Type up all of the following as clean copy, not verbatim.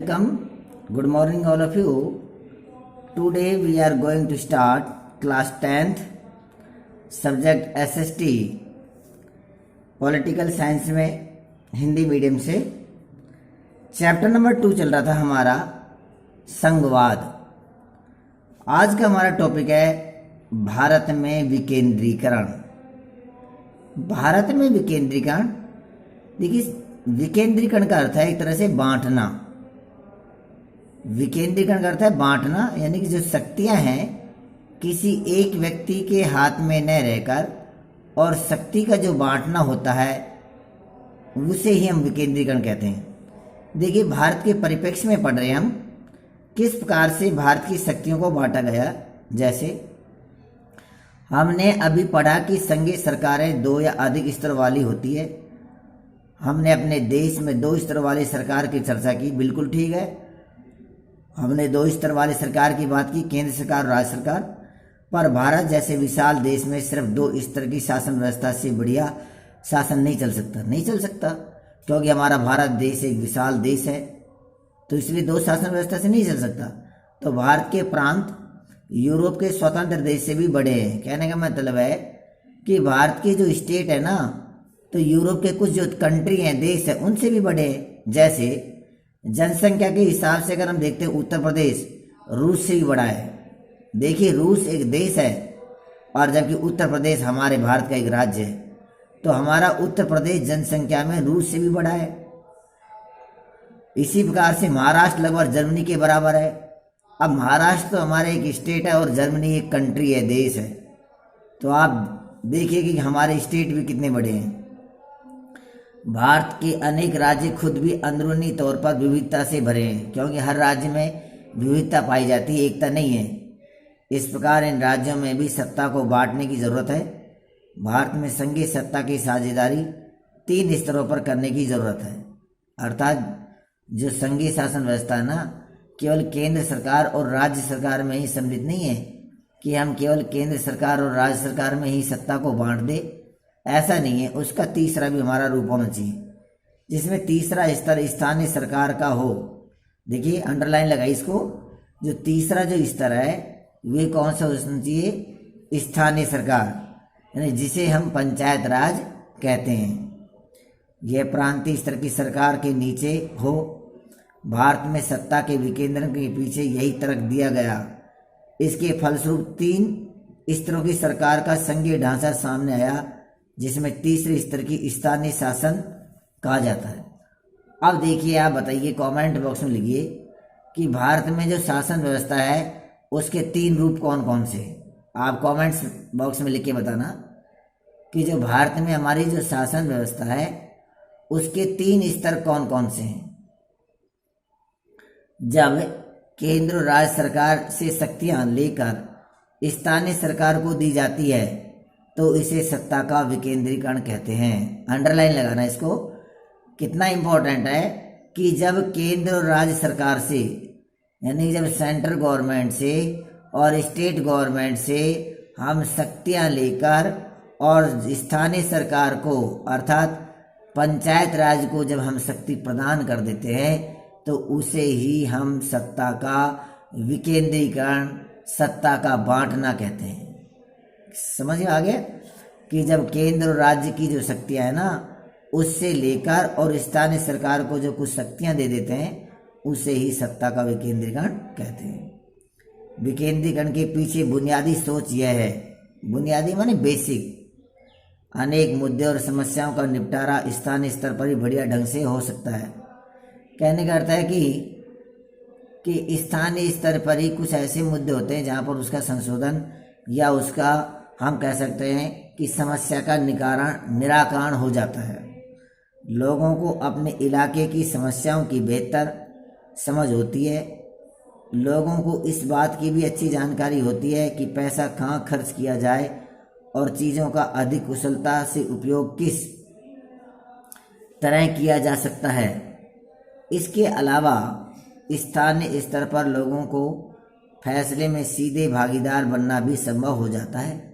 welcome. Good morning, all of you. Today we are going to start class 10th subject SST political science में Hindi medium से chapter number 2 चल रहा था हमारा संघवाद। आज का हमारा टॉपिक है भारत में विकेंद्रीकरण। भारत में विकेंद्रीकरण, देखिए विकेंद्रीकरण का अर्थ है एक तरह से बांटना। विकेंद्रीकरण का अर्थ है बांटना, यानी कि जो शक्तियां हैं किसी एक व्यक्ति के हाथ में न रहकर और शक्ति का जो बांटना होता है उसे ही हम विकेंद्रीकरण कहते हैं। देखिए भारत के परिप्रेक्ष्य में पढ़ रहे हैं हम किस प्रकार से भारत की शक्तियों को बांटा गया। जैसे हमने अभी पढ़ा कि संघीय सरकारें 2 या अधिक स्तर वाली होती है। हमने अपने देश में 2 स्तर वाली सरकार की चर्चा की, बिल्कुल ठीक है। हमने 2 स्तर वाली सरकार की बात की, केंद्र सरकार और राज्य सरकार। पर भारत जैसे विशाल देश में सिर्फ 2 स्तर की शासन व्यवस्था से बढ़िया शासन नहीं चल सकता क्योंकि हमारा भारत देश एक विशाल देश है, तो इसलिए 2 शासन व्यवस्था से नहीं चल सकता। तो भारत के प्रांत यूरोप के स्वतंत्र देश से भी बड़े हैं। कहने का मतलब है कि भारत के जो स्टेट है ना, तो यूरोप के कुछ जो कंट्री हैं, देश है, उनसे भी बड़े हैं। जैसे जनसंख्या के हिसाब से अगर हम देखते हैं उत्तर प्रदेश रूस से भी बड़ा है। देखिए रूस एक देश है और जबकि उत्तर प्रदेश हमारे भारत का एक राज्य है, तो हमारा उत्तर प्रदेश जनसंख्या में रूस से भी बड़ा है। इसी प्रकार से महाराष्ट्र लगभग जर्मनी के बराबर है। अब महाराष्ट्र तो हमारे एक स्टेट है और जर्मनी एक कंट्री है, देश है। तो आप देखिए कि हमारे स्टेट भी कितने बड़े हैं। भारत के अनेक राज्य खुद भी अंदरूनी तौर पर विविधता से भरे हैं, क्योंकि हर राज्य में विविधता पाई जाती है, एकता नहीं है। इस प्रकार इन राज्यों में भी सत्ता को बांटने की जरूरत है। भारत में संघीय सत्ता की साझेदारी 3 स्तरों पर करने की जरूरत है। अर्थात जो संघीय शासन व्यवस्था है ना, केवल केंद्र सरकार और राज्य सरकार में ही सम्मिलित नहीं है कि हम केवल केंद्र सरकार और राज्य सरकार में ही सत्ता को बांट दे, ऐसा नहीं है। उसका तीसरा भी हमारा रूप होना चाहिए, जिसमें तीसरा स्तर स्थानीय सरकार का हो। देखिए अंडरलाइन लगाई इसको, जो तीसरा जो स्तर है वे कौन सा होना चाहिए? स्थानीय सरकार, यानी जिसे हम पंचायत राज कहते हैं। यह प्रांतीय स्तर की सरकार के नीचे हो। भारत में सत्ता के विकेंद्रीकरण के पीछे यही तर्क दिया गया। इसके फलस्वरूप 3 स्तरों की सरकार का संघीय ढांचा सामने आया, जिसमें तीसरे स्तर की स्थानीय शासन कहा जाता है। अब देखिए, आप बताइए, कमेंट बॉक्स में लिखिए कि भारत में जो शासन व्यवस्था है उसके 3 रूप कौन कौन से हैं। आप कमेंट्स बॉक्स में लिख के बताना कि जो भारत में हमारी जो शासन व्यवस्था है उसके 3 स्तर कौन कौन से हैं। जब केंद्र और राज्य सरकार से शक्तियां लेकर स्थानीय सरकार को दी जाती है तो इसे सत्ता का विकेंद्रीकरण कहते हैं। अंडरलाइन लगाना इसको, कितना इंपॉर्टेंट है कि जब केंद्र और राज्य सरकार से, यानी जब सेंट्रल गवर्नमेंट से और स्टेट गवर्नमेंट से हम शक्तियां लेकर और स्थानीय सरकार को अर्थात पंचायत राज को जब हम शक्ति प्रदान कर देते हैं तो उसे ही हम सत्ता का विकेंद्रीकरण, सत्ता का बांटना कहते हैं। समझ में आ गया कि जब केंद्र और राज्य की जो शक्तियां है ना, उससे लेकर और स्थानीय सरकार को जो कुछ शक्तियां दे देते हैं उसे ही सत्ता का विकेंद्रीकरण कहते हैं। विकेंद्रीकरण के पीछे बुनियादी सोच यह है, बुनियादी माने बेसिक, अनेक मुद्दे और समस्याओं का निपटारा स्थानीय स्तर पर ही बढ़िया ढंग से हो सकता है। कहने का अर्थ है कि स्थानीय स्तर पर ही कुछ ऐसे मुद्दे होते हैं जहाँ पर उसका संशोधन या उसका हम कह सकते हैं कि समस्या का निराकरण हो जाता है। लोगों को अपने इलाके की समस्याओं की बेहतर समझ होती है। लोगों को इस बात की भी अच्छी जानकारी होती है कि पैसा कहाँ खर्च किया जाए और चीज़ों का अधिक कुशलता से उपयोग किस तरह किया जा सकता है। इसके अलावा स्थानीय स्तर पर लोगों को फैसले में सीधे भागीदार बनना भी संभव हो जाता है।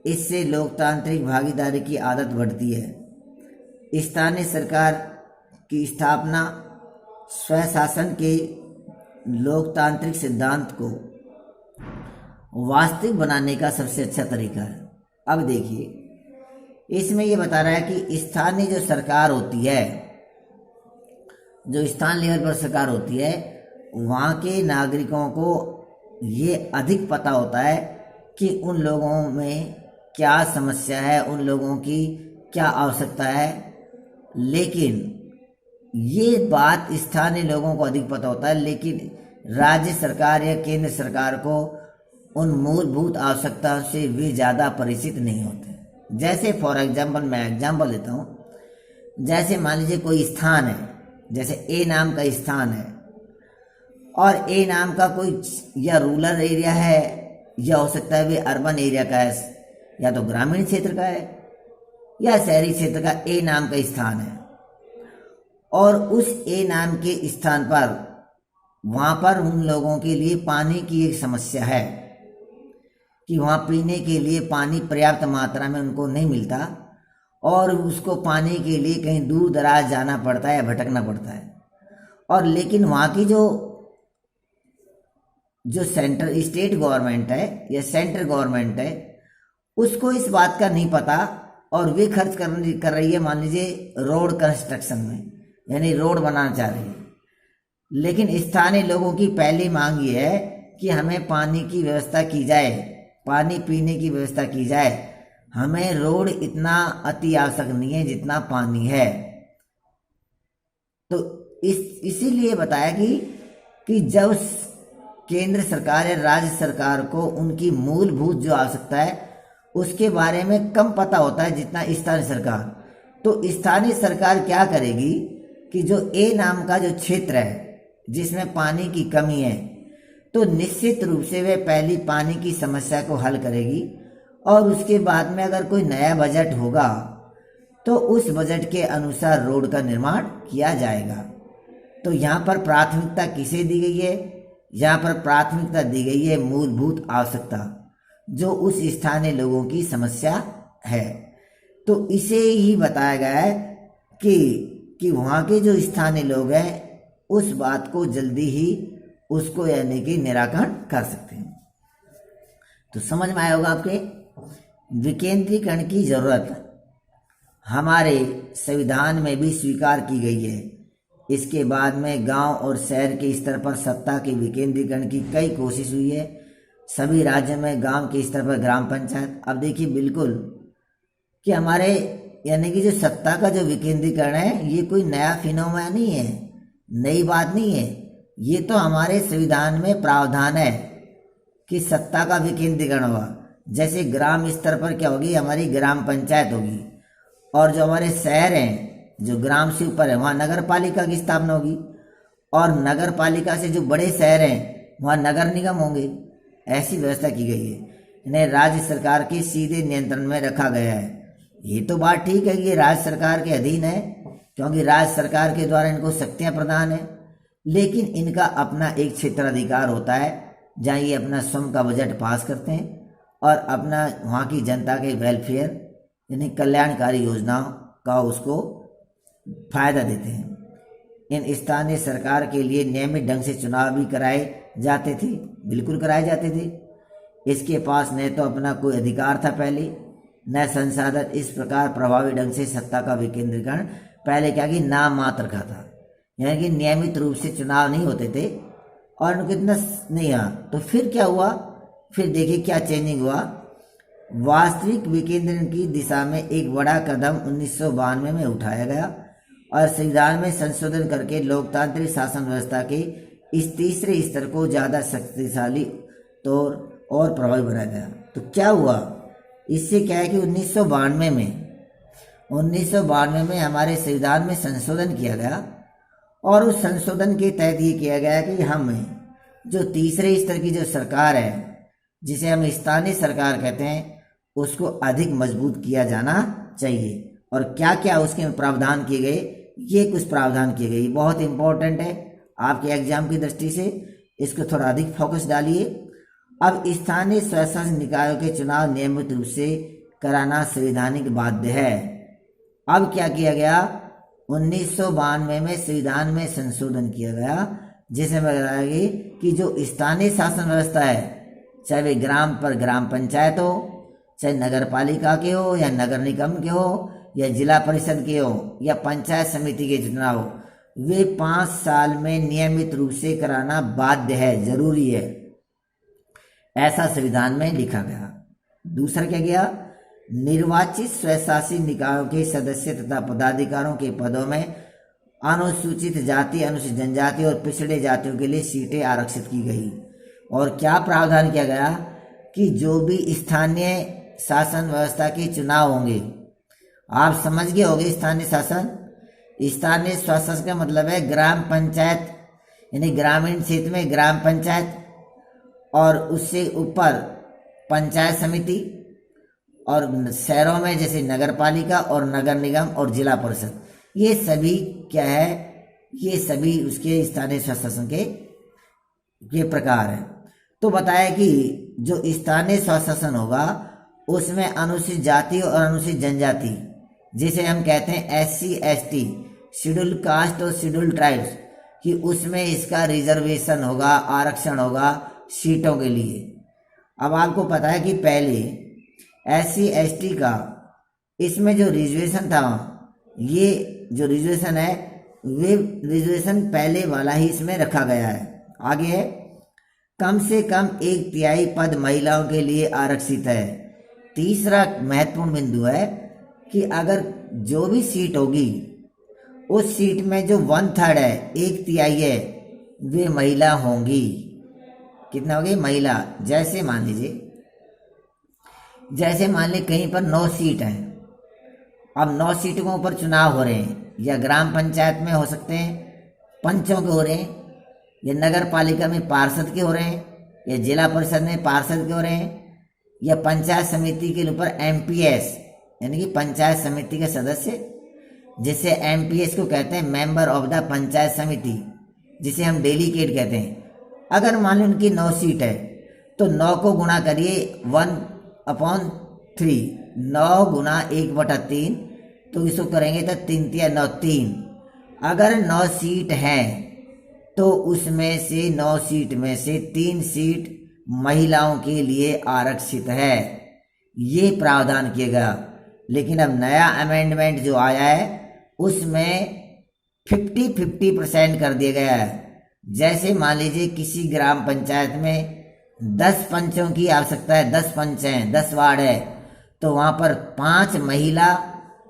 इससे लोकतांत्रिक भागीदारी की आदत बढ़ती है। स्थानीय सरकार की स्थापना स्वशासन के लोकतांत्रिक सिद्धांत को वास्तविक बनाने का सबसे अच्छा तरीका है। अब देखिए, इसमें ये बता रहा है कि स्थानीय जो सरकार होती है, जो स्थान लेवल पर सरकार होती है, वहाँ के नागरिकों को ये अधिक पता होता है कि उन लोगों में क्या समस्या है, उन लोगों की क्या आवश्यकता है। लेकिन ये बात स्थानीय लोगों को अधिक पता होता है, लेकिन राज्य सरकार या केंद्र सरकार को उन मूलभूत आवश्यकताओं से वे ज़्यादा परिचित नहीं होते। जैसे फॉर एग्जाम्पल, मैं एग्जाम्पल देता हूँ। जैसे मान लीजिए कोई स्थान है, जैसे ए नाम का स्थान है, और ए नाम का कोई या रूरल एरिया है, या हो सकता है वे अर्बन एरिया का है, या तो ग्रामीण क्षेत्र का है या शहरी क्षेत्र का ए नाम का स्थान है। और उस ए नाम के स्थान पर वहाँ पर उन लोगों के लिए पानी की एक समस्या है कि वहाँ पीने के लिए पानी पर्याप्त मात्रा में उनको नहीं मिलता, और उसको पानी के लिए कहीं दूर दराज जाना पड़ता है या भटकना पड़ता है। और लेकिन वहाँ की जो सेंटर स्टेट गवर्नमेंट है या सेंट्रल गवर्नमेंट है, उसको इस बात का नहीं पता, और वे खर्च कर रही है मान लीजिए रोड कंस्ट्रक्शन में, यानी रोड बनाना चाह रही है। लेकिन स्थानीय लोगों की पहली मांग ये है कि हमें पानी की व्यवस्था की जाए, पानी पीने की व्यवस्था की जाए, हमें रोड इतना अति आवश्यक नहीं है जितना पानी है। तो इसीलिए बताया कि जब केंद्र सरकार या राज्य सरकार को उनकी मूलभूत जो आवश्यकता है उसके बारे में कम पता होता है जितना स्थानीय सरकार। तो स्थानीय सरकार क्या करेगी कि जो ए नाम का जो क्षेत्र है जिसमें पानी की कमी है, तो निश्चित रूप से वे पहली पानी की समस्या को हल करेगी, और उसके बाद में अगर कोई नया बजट होगा तो उस बजट के अनुसार रोड का निर्माण किया जाएगा। तो यहाँ पर प्राथमिकता किसे दी गई है? यहाँ पर प्राथमिकता दी गई है मूलभूत आवश्यकता जो उस स्थानीय लोगों की समस्या है। तो इसे ही बताया गया है कि वहाँ के जो स्थानीय लोग हैं उस बात को जल्दी ही उसको यानी कि निराकरण कर सकते हैं। तो समझ में आया होगा आपके, विकेंद्रीकरण की जरूरत हमारे संविधान में भी स्वीकार की गई है। इसके बाद में गांव और शहर के स्तर पर सत्ता के विकेंद्रीकरण की कई कोशिश हुई है। सभी राज्यों में गांव के स्तर पर ग्राम पंचायत। अब देखिए बिल्कुल कि हमारे यानी कि जो सत्ता का जो विकेंद्रीकरण है ये कोई नया फिनोमेना नहीं है, नई बात नहीं है। ये तो हमारे संविधान में प्रावधान है कि सत्ता का विकेंद्रीकरण होगा। जैसे ग्राम स्तर पर क्या होगी, हमारी ग्राम पंचायत होगी, और जो हमारे शहर हैं जो ग्राम से ऊपर है वहाँ नगर पालिका की स्थापना होगी, और नगर पालिका से जो बड़े शहर हैं वहाँ नगर निगम होंगे। ऐसी व्यवस्था की गई है। इन्हें राज्य सरकार के सीधे नियंत्रण में रखा गया है। ये तो बात ठीक है कि ये राज्य सरकार के अधीन है, क्योंकि राज्य सरकार के द्वारा इनको शक्तियाँ प्रदान है, लेकिन इनका अपना एक क्षेत्राधिकार होता है जहाँ ये अपना स्वयं का बजट पास करते हैं और अपना वहाँ की जनता के वेलफेयर यानी कल्याणकारी योजनाओं का उसको फायदा देते हैं। इन स्थानीय सरकार के लिए नियमित ढंग से चुनाव भी कराए जाते थे, बिल्कुल कराए जाते थे। इसके पास न तो अपना कोई अधिकार था पहले, न संसाधन। इस प्रकार प्रभावी ढंग से सत्ता का विकेंद्रीकरण पहले क्या कि नाम मात्र का था, यानी कि नियमित रूप से चुनाव नहीं होते थे और उनको इतना नहीं हुआ। तो फिर क्या हुआ, फिर देखिए क्या चेंजिंग हुआ। वास्तविक विकेंद्रीकरण की दिशा में एक बड़ा कदम 1992 में उठाया गया और संविधान में संशोधन करके लोकतांत्रिक शासन व्यवस्था के इस तीसरे स्तर को ज़्यादा शक्तिशाली तौर और प्रभावी बनाया गया। तो क्या हुआ, इससे क्या है कि 1992 में हमारे संविधान में संशोधन किया गया, और उस संशोधन के तहत ये किया गया कि हमें जो तीसरे स्तर की जो सरकार है जिसे हम स्थानीय सरकार कहते हैं उसको अधिक मजबूत किया जाना चाहिए। और क्या क्या उसके प्रावधान किए गए, ये कुछ प्रावधान किए गए, बहुत इंपॉर्टेंट है आपके एग्जाम की दृष्टि से, इसको थोड़ा अधिक फोकस डालिए। अब स्थानीय स्वशासन निकायों के चुनाव नियमित रूप से कराना संवैधानिक बाध्य है। अब क्या किया गया 1992 में संविधान में संशोधन किया गया, जिसमें बताया गया कि जो स्थानीय शासन व्यवस्था है, चाहे वे ग्राम पंचायत हो, चाहे नगर पालिका के हो या नगर निगम के हो या जिला परिषद के हो या पंचायत समिति के चुनाव हो, वे 5 साल में नियमित रूप से कराना बाध्य है, जरूरी है, ऐसा संविधान में लिखा गया। दूसरा क्या गया, निर्वाचित स्वशासी निकायों के सदस्य तथा पदाधिकारियों के पदों में अनुसूचित जाति, अनुसूचित जनजाति और पिछड़े जातियों के लिए सीटें आरक्षित की गई। और क्या प्रावधान किया गया कि जो भी स्थानीय शासन व्यवस्था के चुनाव होंगे, आप समझ गए होंगे स्थानीय शासन, स्थानीय शासन का मतलब है ग्राम पंचायत, यानी ग्रामीण क्षेत्र में ग्राम पंचायत, और उससे ऊपर पंचायत समिति, और शहरों में जैसे नगर पालिका और नगर निगम और जिला परिषद, ये सभी क्या है, ये सभी उसके स्थानीय स्वशासन के ये प्रकार है। तो बताया कि जो स्थानीय स्वशासन होगा उसमें अनुसूचित जाति और अनुसूचित जनजाति, जिसे हम कहते हैं SC ST, शेड्यूल कास्ट और शेड्यूल ट्राइब्स, कि उसमें इसका रिजर्वेशन होगा, आरक्षण होगा सीटों के लिए। अब आपको पता है कि पहले SC ST का इसमें जो रिजर्वेशन था, ये जो रिजर्वेशन है वे रिजर्वेशन पहले वाला ही इसमें रखा गया है। आगे है, कम से कम 1/3 पद महिलाओं के लिए आरक्षित है। तीसरा महत्वपूर्ण बिंदु है कि अगर जो भी सीट होगी उस सीट में जो 1/3 है, 1/3 है, वे महिला होंगी। कितना होगी? महिला। जैसे मान लीजिए कहीं पर 9 सीट हैं, अब 9 सीटों के ऊपर चुनाव हो रहे हैं, या ग्राम पंचायत में हो सकते हैं पंचों के हो रहे हैं, या नगर पालिका में पार्षद के हो रहे हैं, या जिला परिषद में पार्षद के हो रहे हैं, या पंचायत समिति के ऊपर MPS यानी कि पंचायत समिति के सदस्य, जिसे MPS को कहते हैं मेंबर ऑफ द पंचायत समिति, जिसे हम डेलीगेट कहते हैं। अगर मान लो उनकी 9 सीट है तो 9 को गुणा करिए 1/3, 9 गुना 1/3, तो इसको करेंगे तो 3×9 3। अगर 9 सीट है तो उसमें से 9 सीट में से 3 सीट महिलाओं के लिए आरक्षित है, ये प्रावधान किया गया। लेकिन अब नया अमेंडमेंट जो आया है उसमें 50-50% कर दिया गया है। जैसे मान लीजिए किसी ग्राम पंचायत में 10 पंचों की आवश्यकता है, 10 पंच हैं, 10 वार्ड है, तो वहां पर 5 महिला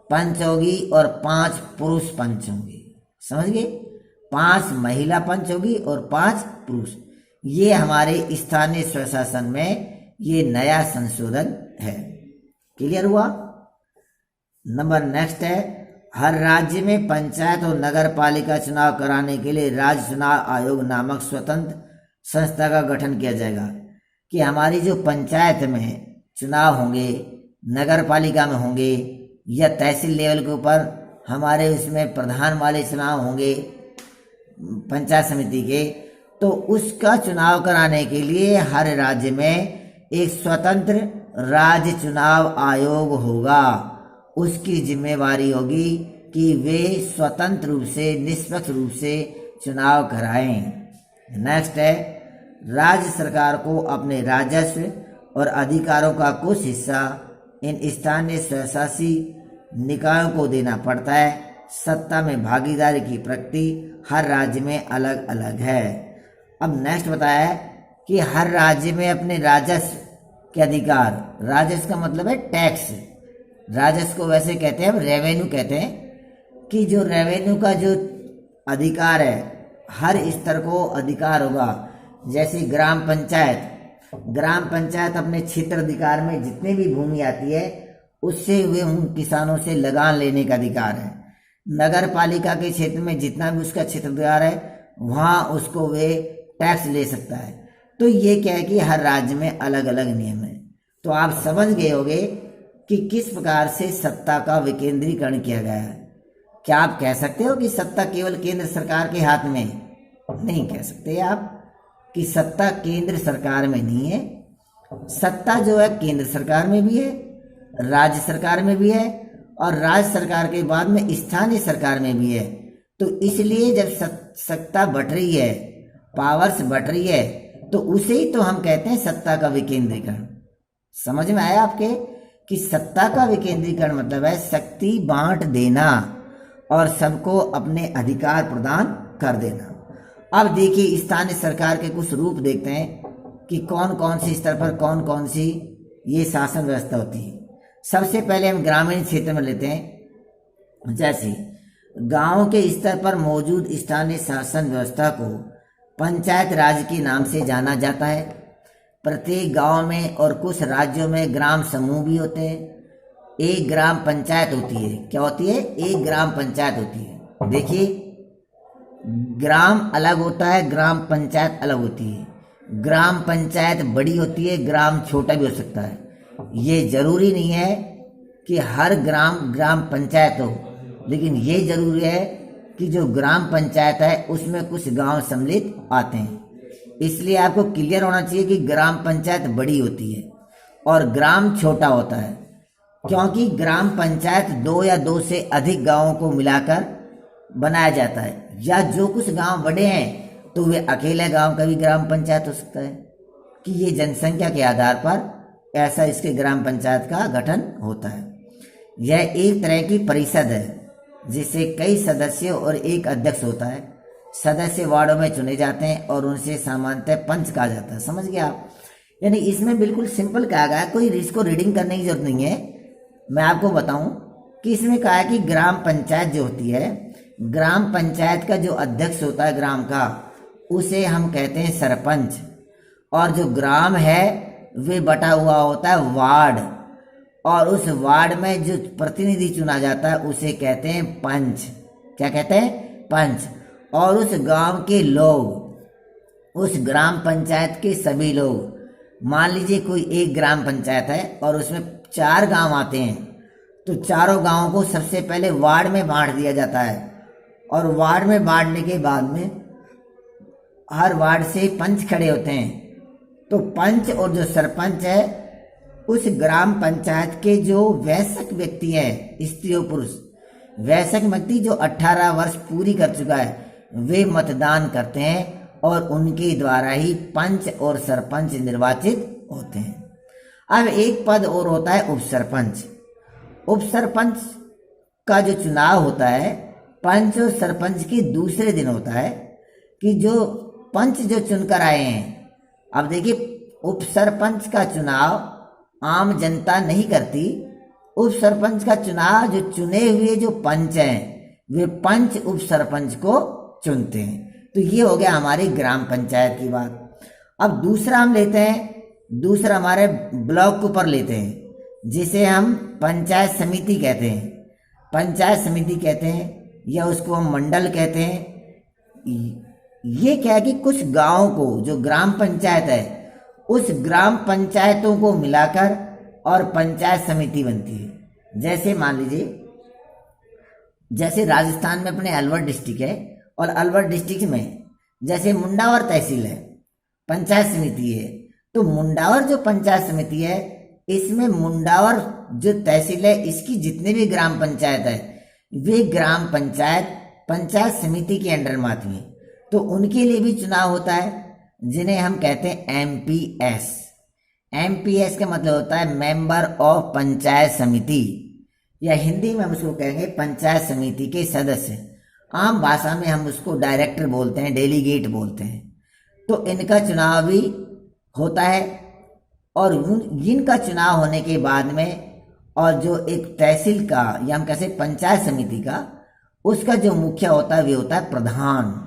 पंच होगी और 5 पुरुष पंच होंगे। समझ गए? 5 महिला पंच होगी और 5 पुरुष। ये हमारे स्थानीय स्वशासन में ये नया संशोधन है। क्लियर हुआ? नंबर नेक्स्ट है, हर राज्य में पंचायत और नगर पालिका चुनाव कराने के लिए राज्य चुनाव आयोग नामक स्वतंत्र संस्था का गठन किया जाएगा। कि हमारी जो पंचायत में चुनाव होंगे, नगर पालिका में होंगे, या तहसील लेवल के ऊपर हमारे उसमें प्रधान वाले चुनाव होंगे पंचायत समिति के, तो उसका चुनाव कराने के लिए हर राज्य में एक स्वतंत्र राज्य चुनाव आयोग होगा। उसकी जिम्मेवारी होगी कि वे स्वतंत्र रूप से, निष्पक्ष रूप से चुनाव कराएं। नेक्स्ट है, राज्य सरकार को अपने राजस्व और अधिकारों का कुछ हिस्सा इन स्थानीय स्वशासी निकायों को देना पड़ता है। सत्ता में भागीदारी की प्रकृति हर राज्य में अलग अलग है। अब नेक्स्ट बताया है कि हर राज्य में अपने राजस्व के अधिकार, राजस्व का मतलब है टैक्स, राजस्व को वैसे कहते हैं, रेवेन्यू कहते हैं, कि जो रेवेन्यू का जो अधिकार है हर स्तर को अधिकार होगा। जैसे ग्राम पंचायत अपने क्षेत्र अधिकार में जितने भी भूमि आती है उससे वे उन किसानों से लगान लेने का अधिकार है। नगर पालिका के क्षेत्र में जितना भी उसका क्षेत्र अधिकार है वहाँ उसको वे टैक्स ले सकता है। तो ये क्या है कि हर राज्य में अलग अलग नियम है। तो आप समझ गए होंगे कि किस प्रकार से सत्ता का विकेंद्रीकरण किया गया है। क्या आप कह सकते हो कि सत्ता केवल केंद्र सरकार के हाथ में? नहीं कह सकते आप कि सत्ता केंद्र सरकार में नहीं है। सत्ता जो है केंद्र सरकार में भी है, राज्य सरकार में भी है, और राज्य सरकार के बाद में स्थानीय सरकार में भी है। तो इसलिए जब सत्ता बट रही है, पावर्स बट रही है, तो उसे ही तो हम कहते हैं सत्ता का विकेंद्रीकरण। समझ में आया आपके कि सत्ता का विकेंद्रीकरण मतलब है शक्ति बांट देना और सबको अपने अधिकार प्रदान कर देना। अब देखिए स्थानीय सरकार के कुछ रूप देखते हैं कि कौन कौन सी स्तर पर कौन कौन सी ये शासन व्यवस्था होती है। सबसे पहले हम ग्रामीण क्षेत्र में लेते हैं। जैसे गांव के स्तर पर मौजूद स्थानीय शासन व्यवस्था को पंचायत राज के नाम से जाना जाता है। प्रत्येक गांव में और कुछ राज्यों में ग्राम समूह भी होते हैं। एक ग्राम पंचायत होती है। क्या होती है? एक ग्राम पंचायत होती है। देखिए, ग्राम अलग होता है, ग्राम पंचायत अलग होती है। ग्राम पंचायत बड़ी होती है, ग्राम छोटा भी हो सकता है। ये जरूरी नहीं है कि हर ग्राम पंचायत हो, लेकिन ये जरूरी है कि जो ग्राम पंचायत है उसमें कुछ गांव सम्मिलित आते हैं। इसलिए आपको क्लियर होना चाहिए कि ग्राम पंचायत बड़ी होती है और ग्राम छोटा होता है, क्योंकि ग्राम पंचायत 2 या 2 से अधिक गांवों को मिलाकर बनाया जाता है, या जो कुछ गांव बड़े हैं तो वे अकेले गांव का भी ग्राम पंचायत हो सकता है कि ये जनसंख्या के आधार पर ऐसा इसके ग्राम पंचायत का गठन होता है। यह एक तरह की परिषद है जिससे कई सदस्य और एक अध्यक्ष होता है। सदस्य वार्डों में चुने जाते हैं और उनसे सामान्यतः पंच कहा जाता है। समझ गया आप? यानी इसमें बिल्कुल सिंपल कहा गया है, कोई इसको रीडिंग करने की जरूरत नहीं है। मैं आपको बताऊं कि इसमें कहा है कि ग्राम पंचायत जो होती है, ग्राम पंचायत का जो अध्यक्ष होता है ग्राम का, उसे हम कहते हैं सरपंच। और जो ग्राम है वे बटा हुआ होता है वार्ड, और उस वार्ड में जो प्रतिनिधि चुना जाता है उसे कहते हैं पंच। क्या कहते हैं? पंच। और उस गांव के लोग, उस ग्राम पंचायत के सभी लोग, मान लीजिए कोई एक ग्राम पंचायत है और उसमें 4 गांव आते हैं, तो चारों गांवों को सबसे पहले वार्ड में बांट दिया जाता है। और वार्ड में बांटने के बाद में हर वार्ड से पंच खड़े होते हैं। तो पंच और जो सरपंच है, उस ग्राम पंचायत के जो वयस्क व्यक्ति है, स्त्री और पुरुष, वयस्क व्यक्ति जो 18 वर्ष पूरी कर चुका है, वे मतदान करते हैं और उनके द्वारा ही पंच और सरपंच निर्वाचित होते हैं। अब एक पद और होता है उप सरपंच। उप सरपंच का जो चुनाव होता है पंच और सरपंच के दूसरे दिन होता है, कि जो पंच जो चुनकर आए हैं। अब देखिए, उप सरपंच का चुनाव आम जनता नहीं करती। उप सरपंच का चुनाव जो चुने हुए जो पंच हैं, वे पंच उप सरपंच को चुनते हैं। तो ये हो गया हमारी ग्राम पंचायत की बात। अब दूसरा हम लेते हैं, दूसरा हमारे ब्लॉक के ऊपर लेते हैं, जिसे हम पंचायत समिति कहते हैं। पंचायत समिति कहते हैं या उसको हम मंडल कहते हैं। ये क्या है कि कुछ गांवों को, जो ग्राम पंचायत है, उस ग्राम पंचायतों को मिलाकर और पंचायत समिति बनती है। जैसे मान लीजिए, जैसे राजस्थान में अपने अलवर डिस्ट्रिक्ट है, और अलवर डिस्ट्रिक्ट में जैसे मुंडावर तहसील है, पंचायत समिति है। तो मुंडावर जो पंचायत समिति है, इसमें मुंडावर जो तहसील है, इसकी जितने भी ग्राम पंचायत है, वे ग्राम पंचायत पंचायत समिति के अंडर में आती हैं। तो उनके लिए भी चुनाव होता है, जिन्हें हम कहते हैं एमपीएस। एमपीएस का मतलब होता है मेंबर ऑफ पंचायत समिति, या हिंदी में हम उसको कहेंगे पंचायत समिति के सदस्य। आम भाषा में हम उसको डायरेक्टर बोलते हैं, डेलीगेट बोलते हैं। तो इनका चुनाव भी होता है, और इनका चुनाव होने के बाद में, और जो एक तहसील का या हम कैसे पंचायत समिति का, उसका जो मुखिया होता है वे होता है प्रधान।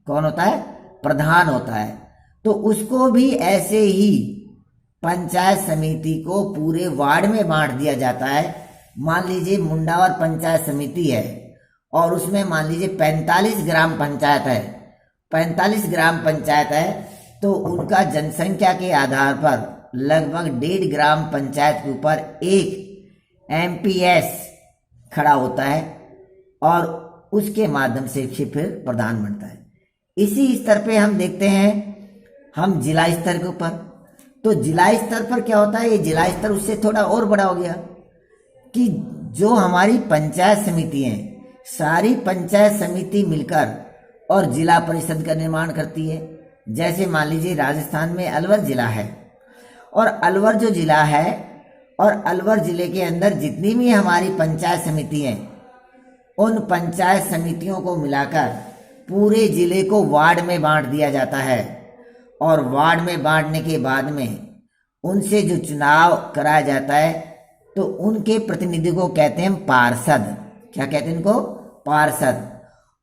कौन होता है? प्रधान होता है। तो उसको भी ऐसे ही पंचायत समिति को पूरे वार्ड में बांट दिया जाता है। मान लीजिए मुंडावर पंचायत समिति है और उसमें मान लीजिए 45 ग्राम पंचायत है, 45 ग्राम पंचायत है, तो उनका जनसंख्या के आधार पर लगभग 1.5 ग्राम पंचायत के ऊपर एक एमपीएस खड़ा होता है, और उसके माध्यम से फिर प्रधान बनता है। इसी स्तर पे हम देखते हैं हम जिला स्तर के ऊपर। तो जिला स्तर पर क्या होता है? ये जिला स्तर उससे थोड़ा और बड़ा हो गया कि जो हमारी पंचायत समिति हैं, सारी पंचायत समिति मिलकर और जिला परिषद का निर्माण करती है। जैसे मान लीजिए राजस्थान में अलवर जिला है, और अलवर जो जिला है और अलवर जिले के अंदर जितनी भी हमारी पंचायत समिति हैं, उन पंचायत समितियों को मिलाकर पूरे जिले को वार्ड में बांट दिया जाता है। और वार्ड में बांटने के बाद में उनसे जो चुनाव कराया जाता है, तो उनके प्रतिनिधि को कहते हैं पार्षद। क्या कहते हैं इनको? पार्षद।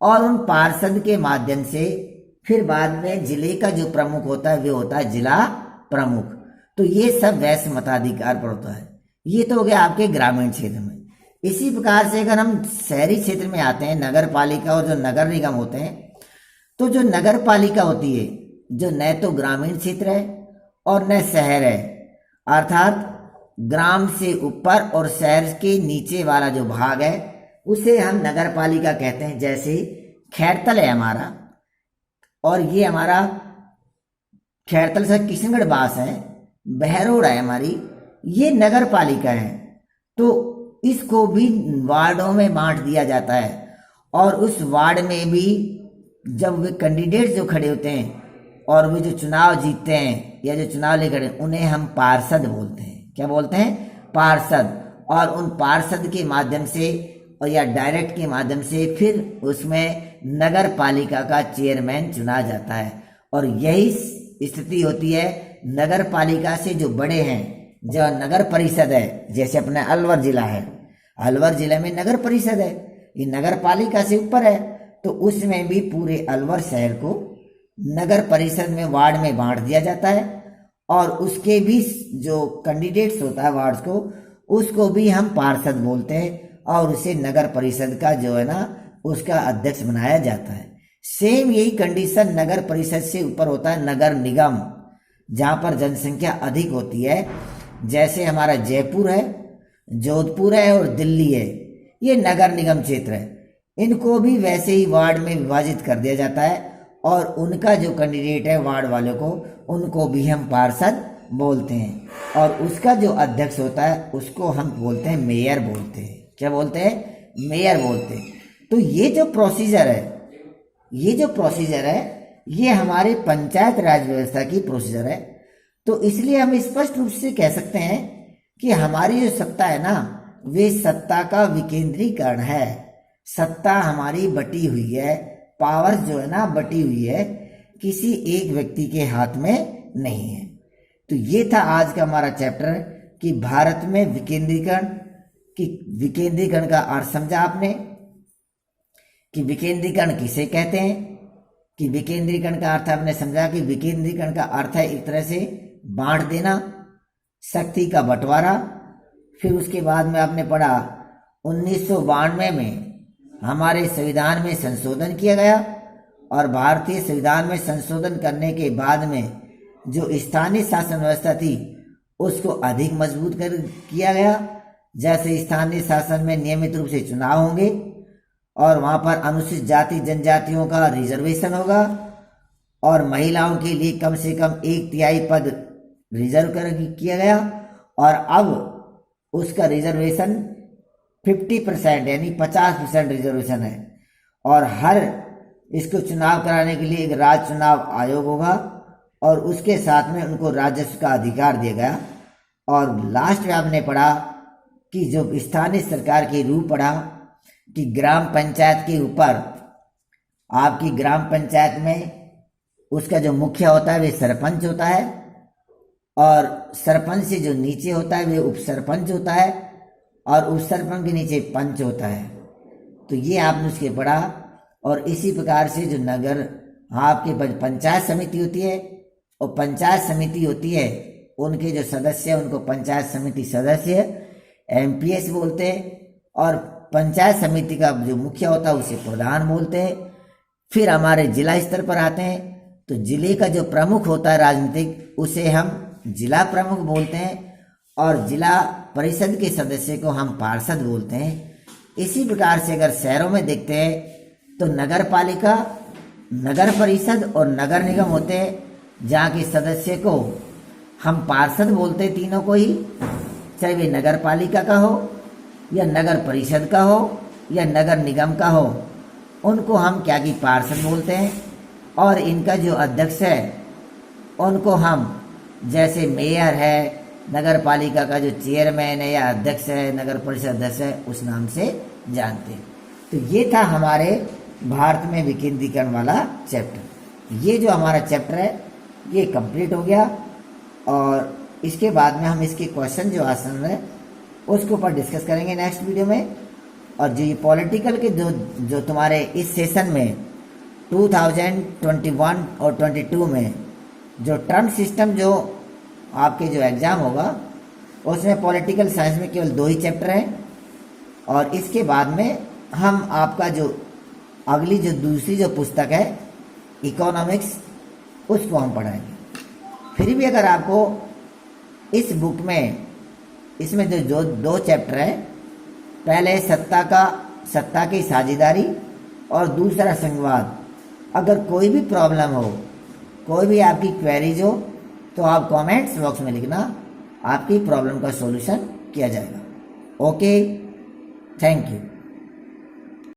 और उन पार्षद के माध्यम से फिर बाद में जिले का जो प्रमुख होता है, वो होता है जिला प्रमुख। तो ये सब वैश्य मताधिकार पर होता है। ये तो हो गया आपके ग्रामीण क्षेत्र में। इसी प्रकार से अगर हम शहरी क्षेत्र में आते हैं, नगर पालिका और जो नगर निगम होते हैं, तो जो नगर पालिका होती है, जो न तो ग्रामीण क्षेत्र है और न शहर है, अर्थात ग्राम से ऊपर और शहर के नीचे वाला जो भाग है, उसे हम नगर पालिका कहते हैं। जैसे खैरतल है हमारा, और ये हमारा खैरतल से किशनगढ़ बास है, बहरोड़ है हमारी, ये नगर पालिका है। तो इसको भी वार्डों में बांट दिया जाता है। और उस वार्ड में भी जब वे कैंडिडेट जो खड़े होते हैं और वे जो चुनाव जीतते हैं या जो चुनाव लेकर, उन्हें हम पार्षद बोलते हैं। क्या बोलते हैं? पार्षद। और उन पार्षद के माध्यम से और या डायरेक्ट के माध्यम से फिर उसमें नगर पालिका का चेयरमैन चुना जाता है। और यही स्थिति होती है नगर पालिका से जो बड़े हैं, जो नगर परिषद है। जैसे अपना अलवर जिला है, अलवर जिले में नगर परिषद है, ये नगर पालिका से ऊपर है। तो उसमें भी पूरे अलवर शहर को नगर परिषद में वार्ड में बांट दिया जाता है। और उसके भी जो कैंडिडेट्स होता है वार्ड को, उसको भी हम पार्षद बोलते हैं। और उसे नगर परिषद का जो है ना, उसका अध्यक्ष बनाया जाता है। सेम यही कंडीशन नगर परिषद से ऊपर होता है नगर निगम, जहाँ पर जनसंख्या अधिक होती है। जैसे हमारा जयपुर है, जोधपुर है और दिल्ली है, ये नगर निगम क्षेत्र है। इनको भी वैसे ही वार्ड में विभाजित कर दिया जाता है। और उनका जो कैंडिडेट है वार्ड वालों को, उनको भी हम पार्षद बोलते हैं। और उसका जो अध्यक्ष होता है, उसको हम बोलते हैं मेयर बोलते हैं। क्या बोलते हैं? मेयर बोलते हैं। तो ये जो प्रोसीजर है, ये हमारे पंचायत राज व्यवस्था की प्रोसीजर है। तो इसलिए हम स्पष्ट रूप से कह सकते हैं कि हमारी जो सत्ता है ना, वे सत्ता का विकेंद्रीकरण है। सत्ता हमारी बटी हुई है, पावर जो है ना बटी हुई है, किसी एक व्यक्ति के हाथ में नहीं है। तो ये था आज का हमारा चैप्टर कि भारत में विकेंद्रीकरण का अर्थ समझा आपने कि विकेंद्रीकरण किसे कहते हैं। कि विकेंद्रीकरण का अर्थ आपने समझा कि विकेंद्रीकरण का अर्थ है एक तरह से बांट देना, शक्ति का बंटवारा। फिर उसके बाद में आपने पढ़ा 1992 में हमारे संविधान में संशोधन किया गया। और भारतीय संविधान में संशोधन करने के बाद में जो स्थानीय शासन व्यवस्था थी, उसको अधिक मजबूत किया गया। जैसे स्थानीय शासन में नियमित रूप से चुनाव होंगे और वहाँ पर अनुसूचित जाति जनजातियों का रिजर्वेशन होगा। और महिलाओं के लिए कम से कम 1/3 पद रिजर्व किया गया। और अब उसका रिजर्वेशन 50% यानी 50% रिजर्वेशन है। और हर इसको चुनाव कराने के लिए एक राज्य चुनाव आयोग होगा। और उसके साथ में उनको राजस्व का अधिकार दिया गया। और लास्ट में आपने पढ़ा कि जो स्थानीय सरकार के रूप पढ़ा कि ग्राम पंचायत के ऊपर, आपकी ग्राम पंचायत में उसका जो मुखिया होता है वे सरपंच होता है। और सरपंच से जो नीचे होता है वे उप सरपंच होता है। और उप सरपंच के नीचे पंच होता है। तो ये आपने उसके पढ़ा। और इसी प्रकार से जो नगर आपके पंचायत समिति होती है, और पंचायत समिति होती है, उनके जो सदस्य हैं उनको पंचायत समिति सदस्य MPS बोलते हैं। और पंचायत समिति का जो मुखिया होता है उसे प्रधान बोलते हैं। फिर हमारे जिला स्तर पर आते हैं, तो जिले का जो प्रमुख होता है राजनीतिक, उसे हम जिला प्रमुख बोलते हैं। और जिला परिषद के सदस्य को हम पार्षद बोलते हैं। इसी प्रकार से अगर शहरों में देखते हैं तो नगर पालिका, नगर परिषद और नगर निगम होते हैं, जहाँ के सदस्य को हम पार्षद बोलते हैं, तीनों को ही, चाहे वे नगर पालिका का हो या नगर परिषद का हो या नगर निगम का हो, उनको हम क्या कि पार्षद बोलते हैं। और इनका जो अध्यक्ष है उनको हम, जैसे मेयर है, नगर पालिका का जो चेयरमैन है या अध्यक्ष है, नगर परिषद अध्यक्ष है, उस नाम से जानते हैं। तो ये था हमारे भारत में विकेंद्रीकरण वाला चैप्टर। ये जो हमारा चैप्टर है ये कंप्लीट हो गया, और इसके बाद में हम इसके क्वेश्चन जो आसान है उसके ऊपर डिस्कस करेंगे नेक्स्ट वीडियो में। और जो ये पॉलिटिकल के जो तुम्हारे इस सेशन में 2021 और 22 में जो टर्म सिस्टम जो आपके जो एग्ज़ाम होगा उसमें पॉलिटिकल साइंस में केवल 2 ही चैप्टर हैं, और इसके बाद में हम आपका जो अगली जो दूसरी जो पुस्तक है इकोनॉमिक्स, उसको हम पढ़ाएंगे। फिर भी अगर आपको इस बुक में इसमें जो 2 चैप्टर है, पहले सत्ता की साझेदारी और दूसरा संघवाद, अगर कोई भी प्रॉब्लम हो, कोई भी आपकी क्वेरीज हो, तो आप कमेंट्स बॉक्स में लिखना, आपकी प्रॉब्लम का सॉल्यूशन किया जाएगा। Okay, thank you.